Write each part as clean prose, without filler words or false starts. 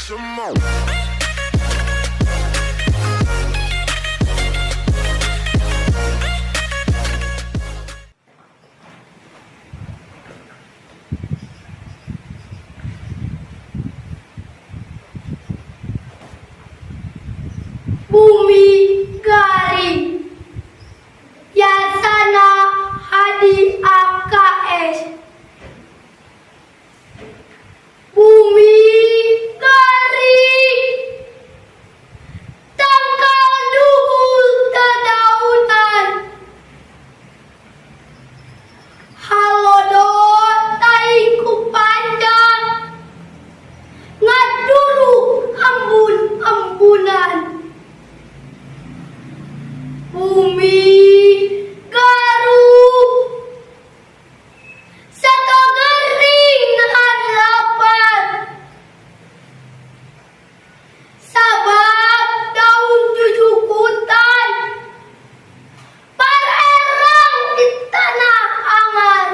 some more. Bumi garing Yasana Hadi AKS. Bumi garing tangkal dugul tadautan. Halodot taiku panjang ngaduru ambun-ambunan. Bumi garu sato gering nahan lapar, sabab daun jujukutan parerang di tanah angan.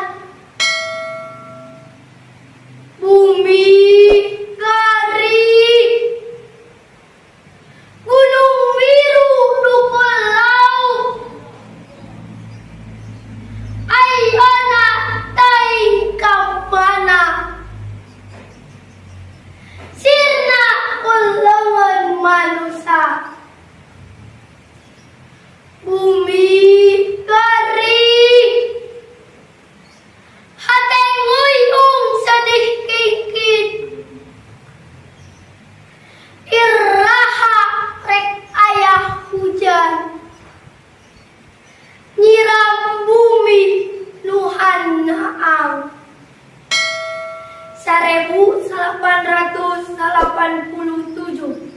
Bumi garing gunung biru dukul laut, ayana taing kampana, sirna ulengan manusia. Bumi garing hateng nguyung sedih kikit, iraha rek ayah hujan, nyiram bumi nuhan naang. 1887